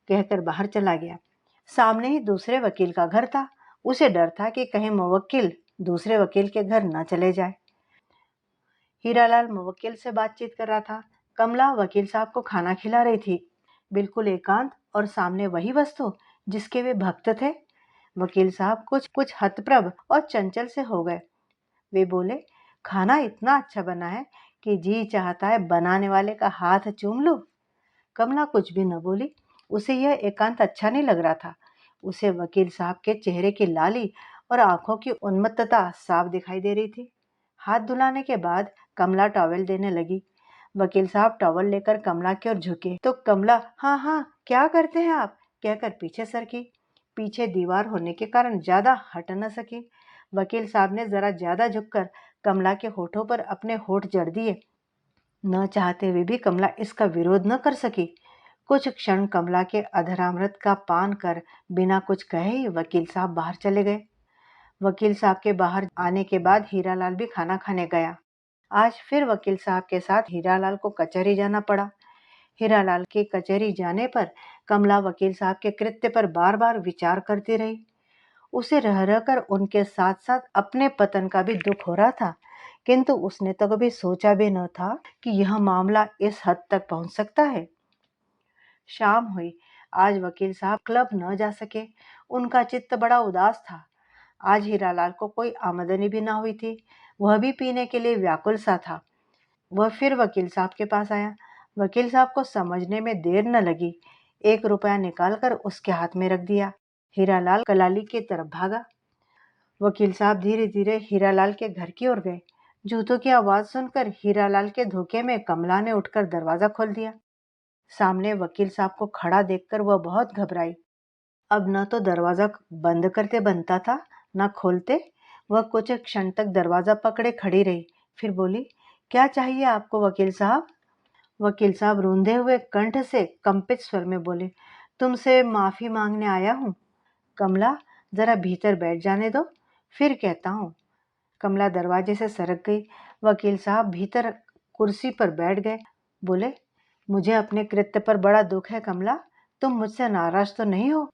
कहकर बाहर चला गया। सामने ही दूसरे वकील का घर था। उसे डर था कि कहीं मुवक्किल दूसरे वकील के घर न चले जाए। हीरालाल मुवक्किल से बातचीत कर रहा था। कमला वकील साहब को खाना खिला रही थी, बिल्कुल एकांत, और सामने वही वस्तु जिसके वे भक्त थे। वकील साहब कुछ कुछ हतप्रभ और चंचल से हो गए। वे बोले, खाना इतना अच्छा बना है कि जी चाहता है बनाने वाले का हाथ चूम लूं। कमला कुछ भी न बोली। उसे यह एकांत अच्छा नहीं लग रहा था। उसे वकील साहब के चेहरे की लाली और आंखों की उन्मत्तता साफ दिखाई दे रही थी। हाथ धुलाने के बाद कमला टॉवेल देने लगी। वकील साहब टॉवेल लेकर कमला की ओर झुके तो कमला, हाँ हाँ, क्या करते हैं आप, कहकर पीछे सरकी। पीछे दीवार होने के कारण ज्यादा हट न सकी। वकील साहब ने जरा ज्यादा झुककर कमला के होठों पर अपने होठ जड़ दिए। न चाहते हुए भी कमला इसका विरोध न कर सकी। कुछ क्षण कमला के अधरामृत का पान कर बिना कुछ कहे ही वकील साहब बाहर चले गए। वकील साहब के बाहर आने के बाद हीरालाल भी खाना खाने गया। आज फिर वकील साहब के साथ हीरालाल को कचहरी जाना पड़ा। हीरालाल के कचहरी जाने पर कमला वकील साहब के कृत्य पर बार बार विचार करती रही। उसे रह रहकर उनके साथ साथ अपने पतन का भी दुख हो रहा था, किंतु उसने तो कभी सोचा भी न था कि यह मामला इस हद तक पहुंच सकता है। शाम हुई। आज वकील साहब क्लब न जा सके। उनका चित्त बड़ा उदास था। आज हीरालाल को कोई आमदनी भी ना हुई थी। वह भी पीने के लिए व्याकुल सा था। वह फिर वकील साहब के पास आया। वकील साहब को समझने में देर न लगी। 1 रुपया निकालकर उसके हाथ में रख दिया। हीरालाल कलाली की तरफ भागा। वकील साहब धीरे धीरे हीरालाल के घर की ओर गए। जूतों की आवाज सुनकर हीरालाल के धोखे में कमला ने उठकर दरवाजा खोल दिया। सामने वकील साहब को खड़ा देखकर वह बहुत घबराई। अब न तो दरवाजा बंद करते बनता था, न खोलते। वह कुछ क्षण तक दरवाजा पकड़े खड़ी रही, फिर बोली, क्या चाहिए आपको वकील साहब? वकील साहब रूंधे हुए कंठ से कंपित स्वर में बोले, तुमसे माफी मांगने आया हूँ। कमला, जरा भीतर बैठ जाने दो, फिर कहता हूँ। कमला दरवाजे से सरक गई। वकील साहब भीतर कुर्सी पर बैठ गए। बोले, मुझे अपने कृत्य पर बड़ा दुख है कमला, तुम मुझसे नाराज तो नहीं हो?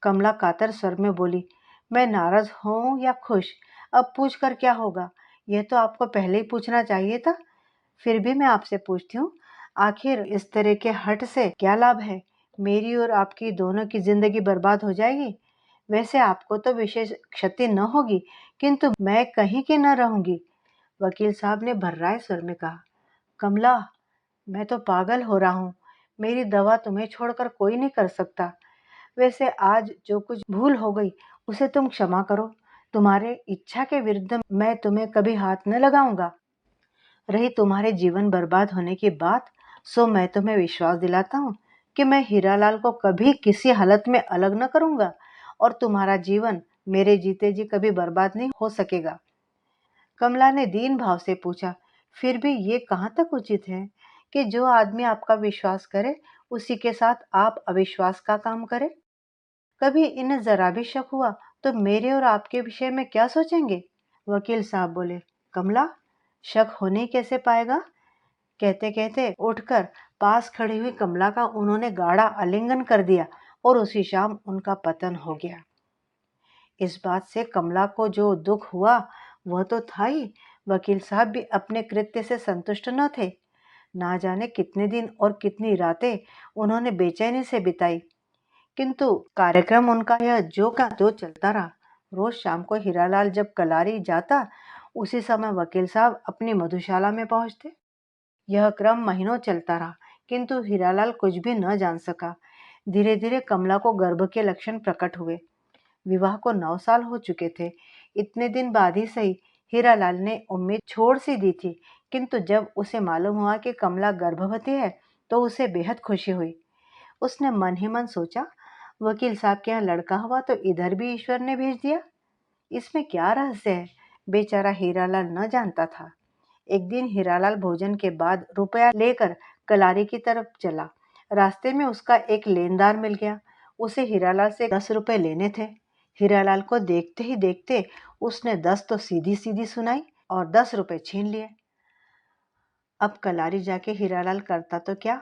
कमला कातर स्वर में बोली, मैं नाराज हूँ या खुश, अब पूछ कर क्या होगा? यह तो आपको पहले ही पूछना चाहिए था। फिर भी मैं आपसे पूछती हूँ, आखिर इस तरह के हठ से क्या लाभ है? मेरी और आपकी दोनों की जिंदगी बर्बाद हो जाएगी। वैसे आपको तो विशेष क्षति न होगी, किंतु मैं कहीं की न रहूंगी। वकील साहब ने भर्राए स्वर में कहा, कमला, मैं तो पागल हो रहा हूँ। मेरी दवा तुम्हें छोड़कर कोई नहीं कर सकता। वैसे आज जो कुछ भूल हो गई उसे तुम क्षमा करो। तुम्हारे इच्छा के विरुद्ध मैं तुम्हें कभी हाथ न लगाऊंगा। रही तुम्हारे जीवन बर्बाद होने की बात, सो मैं तुम्हें विश्वास दिलाता हूँ कि मैं हीरालाल को कभी किसी हालत में अलग न करूंगा और तुम्हारा जीवन मेरे जीते जी कभी बर्बाद नहीं हो सकेगा। कमला ने दीन भाव से पूछा, फिर भी ये कहाँ तक उचित है कि जो आदमी आपका विश्वास करे उसी के साथ आप अविश्वास का काम करें? कभी इन्हें जरा भी शक हुआ तो मेरे और आपके विषय में क्या सोचेंगे? वकील साहब बोले, कमला, शक होने ही कैसे पाएगा? कहते कहते उठकर पास खड़ी हुई कमला का उन्होंने गाढ़ा आलिंगन कर दिया और उसी शाम उनका पतन हो गया। इस बात से कमला को जो दुख हुआ वह तो था ही, वकील साहब भी अपने कृत्य से संतुष्ट न थे। ना जाने कितने दिन और कितनी रातें उन्होंने बेचैनी से बिताई, किंतु कार्यक्रम उनका यह जो का जो चलता रहा। रोज शाम को हीरालाल जब कलारी जाता, उसी समय वकील साहब अपनी मधुशाला में पहुंचते। यह क्रम महीनों चलता रहा, किंतु हीरालाल कुछ भी न जान सका। धीरे धीरे कमला को गर्भ के लक्षण प्रकट हुए। विवाह को 9 साल हो चुके थे। इतने दिन बाद ही सही, हीरालाल ने उम्मीद छोड़ सी दी थी, किंतु जब उसे मालूम हुआ कि कमला गर्भवती है तो उसे बेहद खुशी हुई। उसने मन ही मन सोचा, वकील साहब के यहाँ लड़का हुआ तो इधर भी ईश्वर ने भेज दिया। इसमें क्या रहस्य है, बेचारा हीरालाल न जानता था। एक दिन हीरालाल भोजन के बाद रुपया लेकर कलारी की तरफ चला। रास्ते में उसका एक लेनदार मिल गया। उसे हीरालाल से 10 रुपए लेने थे। हीरालाल को देखते ही देखते उसने 10 तो सीधी सीधी सुनाई और 10 रुपए छीन लिए। अब कलारी जाके हीरालाल करता तो क्या?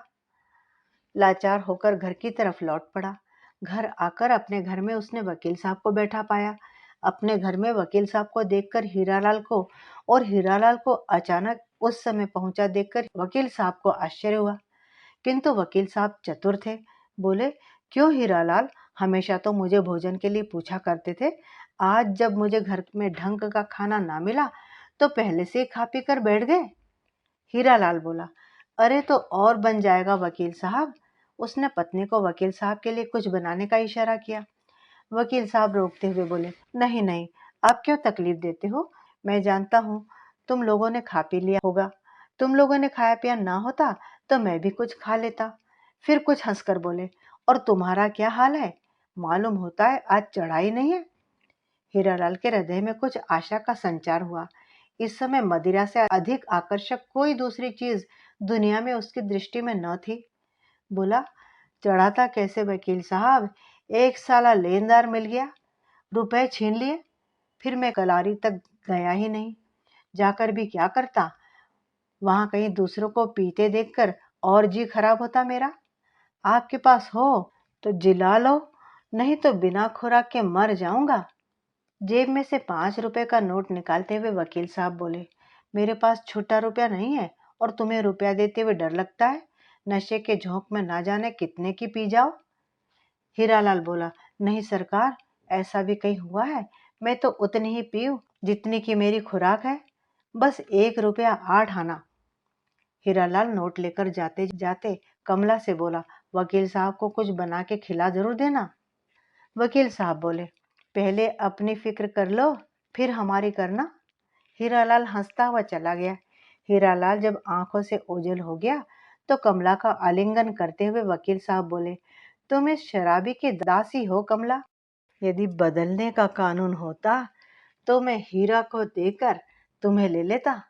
लाचार होकर घर की तरफ लौट पड़ा। घर आकर अपने घर में उसने वकील साहब को बैठा पाया। अपने घर में वकील साहब को देखकर हीरालाल को अचानक उस समय पहुंचा देखकर वकील साहब को आश्चर्य हुआ। किंतु वकील साहब चतुर थे। बोले, क्यों हीरालाल, हमेशा तो मुझे भोजन के लिए पूछा करते थे। आज जब मुझे घर में ढंग का खाना ना मिला तो पहले से ही खा पी कर बैठ गए। हीरालाल बोला, अरे तो और बन जाएगा वकील साहब। उसने पत्नी को वकील साहब के लिए कुछ बनाने का इशारा किया। वकील साहब रोकते हुए बोले, नहीं नहीं, आप क्यों तकलीफ देते हो? मैं जानता हूँ तुम लोगों ने खा पी लिया होगा। तुम लोगों ने खाया पिया ना होता तो मैं भी कुछ खा लेता। फिर कुछ हंसकर बोले, और तुम्हारा क्या हाल है? मालूम होता है आज चढ़ाई नहीं है। हीरालाल के हृदय में कुछ आशा का संचार हुआ। इस समय मदिरा से अधिक आकर्षक कोई दूसरी चीज दुनिया में उसकी दृष्टि में न थी। बोला, चढ़ाता कैसे वकील साहब? एक साला लेनदार मिल गया, रुपए छीन लिए, फिर मैं कलारी तक गया ही नहीं। जाकर भी क्या करता? वहां कहीं दूसरों को पीते देखकर और जी खराब होता मेरा। आपके पास हो तो जिला लो, नहीं तो बिना खुराक के मर जाऊंगा। जेब में से 5 रुपए का नोट निकालते हुए वकील साहब बोले, मेरे पास छुट्टा रुपया नहीं है और तुम्हें रुपया देते हुए डर लगता है। नशे के झोंक में ना जाने कितने की पी जाओ। हीरालाल बोला, नहीं सरकार, ऐसा भी कहीं हुआ है? मैं तो उतनी ही पीऊं जितनी की मेरी खुराक है। बस 1 रुपया 8 आना। हीरालाल नोट लेकर जाते जाते कमला से बोला, वकील साहब को कुछ बना के खिला जरूर देना। वकील साहब बोले, पहले अपनी फिक्र कर लो, फिर हमारी करना। हीरालाल हंसता हुआ चला गया। हीरालाल जब आंखों से ओझल हो गया तो कमला का आलिंगन करते हुए वकील साहब बोले, तुम इस शराबी की दासी हो कमला। यदि बदलने का कानून होता तो मैं हीरा को देकर तुम्हें ले लेता।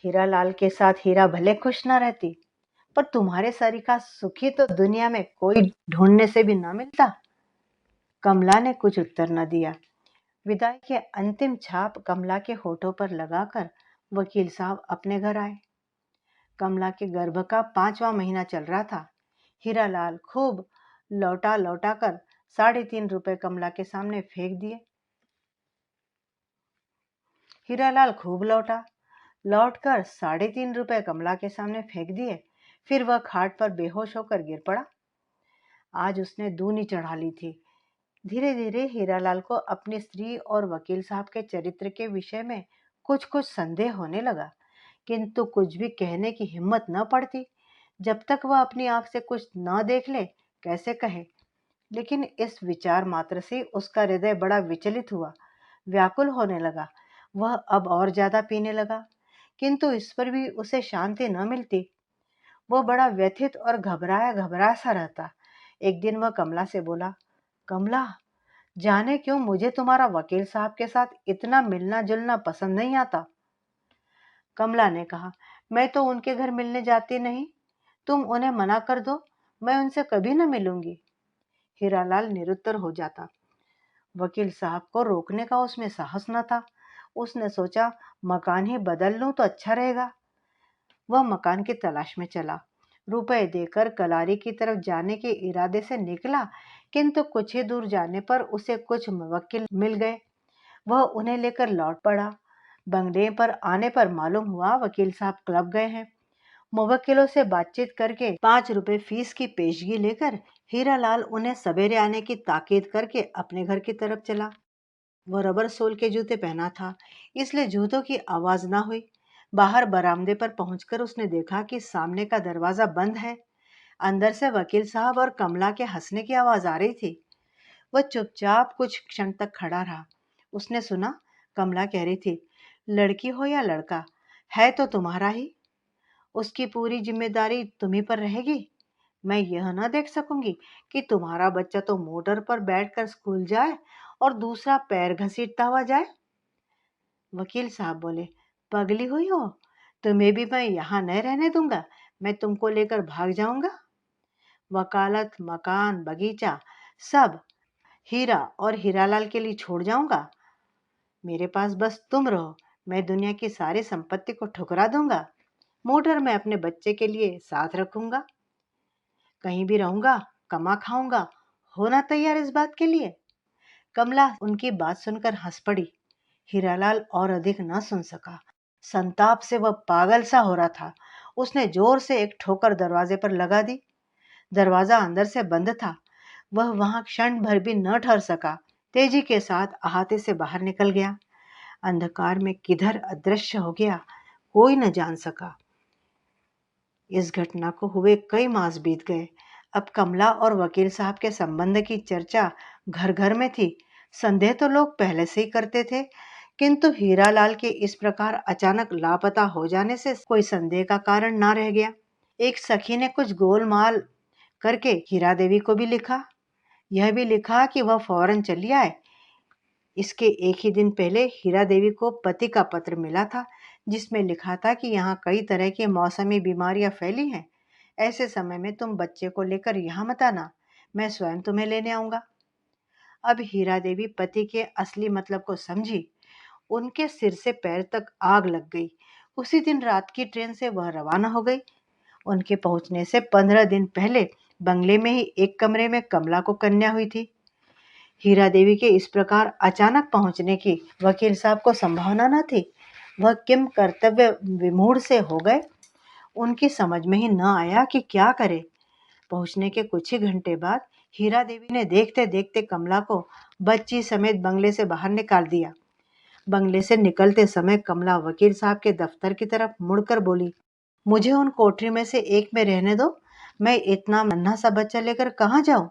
हीरालाल के साथ हीरा भले खुश न रहती, पर तुम्हारे सरीखा सुखी तो दुनिया में कोई ढूंढने से भी ना मिलता। कमला ने कुछ उत्तर न दिया। विदाई के अंतिम छाप कमला के होठों पर लगाकर वकील साहब अपने घर आए। कमला के गर्भ का 5वां महीना चल रहा था। हीरालाल खूब लौटा लौटा कर 3.5 रुपए कमला के सामने फेंक दिए। हीरालाल खूब लौटा, लौटकर 3.5 रुपए कमला के सामने फेंक दिए। फिर वह खाट पर बेहोश होकर गिर पड़ा। आज उसने दूनी चढ़ा ली थी। धीरे धीरे हीरालाल को अपनी स्त्री और वकील साहब के चरित्र के विषय में कुछ कुछ संदेह होने लगा, किंतु कुछ भी कहने की हिम्मत न पड़ती। जब तक वह अपनी आंख से कुछ न देख ले कैसे कहे। लेकिन इस विचार मात्र से उसका हृदय बड़ा विचलित हुआ, व्याकुल होने लगा। वह अब और ज्यादा पीने लगा, किंतु इस पर भी उसे शांति न मिलती। वो बड़ा व्यथित और घबराया घबराया सा रहता। एक दिन वह कमला से बोला, कमला, जाने क्यों मुझे तुम्हारा वकील साहब के साथ इतना मिलना जुलना पसंद नहीं आता। कमला ने कहा, मैं तो उनके घर मिलने जाती नहीं, तुम उन्हें मना कर दो, मैं उनसे कभी न मिलूंगी। हीरालाल निरुत्तर हो जाता। वकील साहब को रोकने का उसमें साहस न था। उसने सोचा, मकान ही बदल लूं तो अच्छा रहेगा। वह मकान की तलाश में चला। रुपए देकर कलारी की तरफ जाने के इरादे से निकला, किंतु कुछ ही दूर जाने पर उसे कुछ मुवक्किल मिल गए। वह उन्हें लेकर लौट पड़ा। बंगले पर आने पर मालूम हुआ वकील साहब क्लब गए हैं। मुवक्किलों से बातचीत करके 5 रुपए फीस की पेशगी लेकर हीरालाल उन्हें सवेरे आने की ताकीद करके अपने घर की तरफ चला। वह रबर सोल के जूते पहना था, इसलिए जूतों की आवाज ना हुई। बाहर बरामदे पर पहुंचकर उसने देखा कि सामने का दरवाजा बंद है। अंदर से वकील साहब और कमला के हंसने की आवाज आ रही थी। वह चुपचाप कुछ क्षण तक खड़ा रहा। उसने सुना, कमला कह रही थी, लड़की हो या लड़का, है तो तुम्हारा ही, उसकी पूरी जिम्मेदारी तुम्ही पर रहेगी। मैं यह न देख सकूंगी कि तुम्हारा बच्चा तो मोटर पर बैठकर स्कूल जाए और दूसरा पैर घसीटता हुआ जाए। वकील साहब बोले, पगली हुई हो, तुम्हें भी मैं यहाँ न रहने दूंगा। मैं तुमको लेकर भाग जाऊंगा। वकालत, मकान, बगीचा, सब हीरा और हीरालाल के लिए छोड़ जाऊंगा। मेरे पास बस तुम रहो। मैं दुनिया की सारी संपत्ति को ठुकरा दूंगा। मोटर में अपने बच्चे के लिए साथ रखूंगा। कहीं भी रहूंगा, कमा खाऊंगा। होना तैयार इस बात के लिए? कमला उनकी बात सुनकर हंस पड़ी। हीरालाल और अधिक न सुन सका। संताप से वह पागल सा हो रहा था। उसने जोर से एक ठोकर दरवाजे पर लगा दी। दरवाजा अंदर से बंद था। वह वहां क्षण भर भी न ठहर सका। तेजी के साथ अहाते से बाहर निकल गया। अंधकार में किधर अदृश्य हो गया, कोई न जान सका। इस घटना को हुए कई मास बीत गए। अब कमला और वकील साहब के संबंध की चर्चा घर घर में थी। संदेह तो लोग पहले से ही करते थे, किंतु हीरालाल के इस प्रकार अचानक लापता हो जाने से कोई संदेह का कारण ना रह गया। एक सखी ने कुछ गोलमाल करके हीरा देवी को भी लिखा। यह भी लिखा कि वह फौरन चली आए। इसके एक ही दिन पहले हीरा देवी को पति का पत्र मिला था, जिसमें लिखा था कि यहाँ कई तरह की मौसमी बीमारियां फैली हैं। ऐसे समय में तुम बच्चे को लेकर यहाँ मत आना, मैं स्वयं तुम्हें लेने आऊंगा। अब हीरा देवी पति के असली मतलब को समझी। उनके सिर से पैर तक आग लग गई। उसी दिन रात की ट्रेन से वह रवाना हो गई। उनके पहुंचने से 15 दिन पहले बंगले में ही एक कमरे में कमला को कन्या हुई थी। हीरा देवी के इस प्रकार अचानक पहुंचने की वकील साहब को संभावना न थी। वह किम कर्तव्य विमूढ़ से हो गए। उनकी समझ में ही न आया कि क्या करे। पहुंचने के कुछ ही घंटे बाद हीरा देवी ने देखते देखते कमला को बच्ची समेत बंगले से बाहर निकाल दिया। बंगले से निकलते समय कमला वकील साहब के दफ्तर की तरफ मुड़कर बोली, मुझे उन कोठरी में से एक में रहने दो। मैं इतना नन्हा सा बच्चा लेकर कहाँ जाऊं?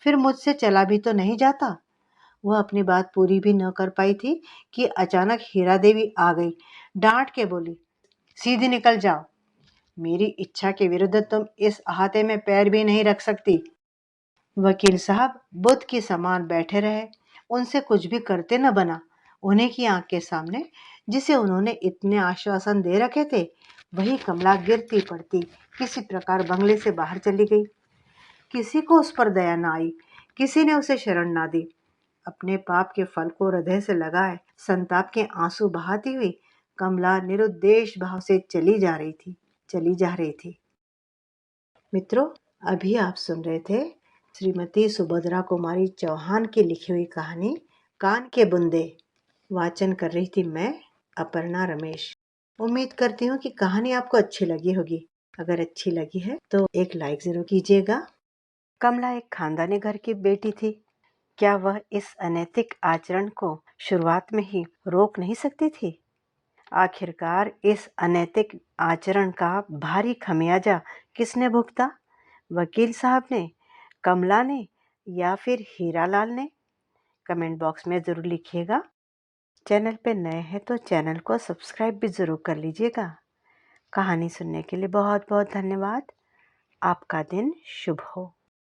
फिर मुझसे चला भी तो नहीं जाता। वह अपनी बात पूरी भी न कर पाई थी कि अचानक हीरा देवी आ गई। डांट के बोली, सीधी निकल जाओ। मेरी इच्छा के विरुद्ध तुम इस अहाते में पैर भी नहीं रख सकती। वकील साहब बुद्ध के समान बैठे रहे। उनसे कुछ भी करते न बना। उन्हीं की आंख के सामने जिसे उन्होंने इतने आश्वासन दे रखे थे, वही कमला गिरती पड़ती किसी प्रकार बंगले से बाहर चली गई। किसी को उस पर दया न आई, किसी ने उसे शरण ना दी। अपने पाप के फल को हृदय से लगाए संताप के आंसू बहाती हुई कमला निरुद्देश भाव से चली जा रही थी। मित्रों, अभी आप सुन रहे थे श्रीमती सुभद्रा कुमारी चौहान की लिखी हुई कहानी कान के बुंदे। वाचन कर रही थी मैं, अपर्णा रमेश। उम्मीद करती हूँ कि कहानी आपको अच्छी लगी होगी। अगर अच्छी लगी है तो एक लाइक जरूर कीजिएगा। कमला एक खानदानी घर की बेटी थी। क्या वह इस अनैतिक आचरण को शुरुआत में ही रोक नहीं सकती थी? आखिरकार इस अनैतिक आचरण का भारी खमियाजा किसने भुगता? वकील साहब ने, कमला ने, या फिर हीरालाल ने? कमेंट बॉक्स में ज़रूर लिखिएगा। चैनल पे नए हैं तो चैनल को सब्सक्राइब भी ज़रूर कर लीजिएगा। कहानी सुनने के लिए बहुत बहुत धन्यवाद। आपका दिन शुभ हो।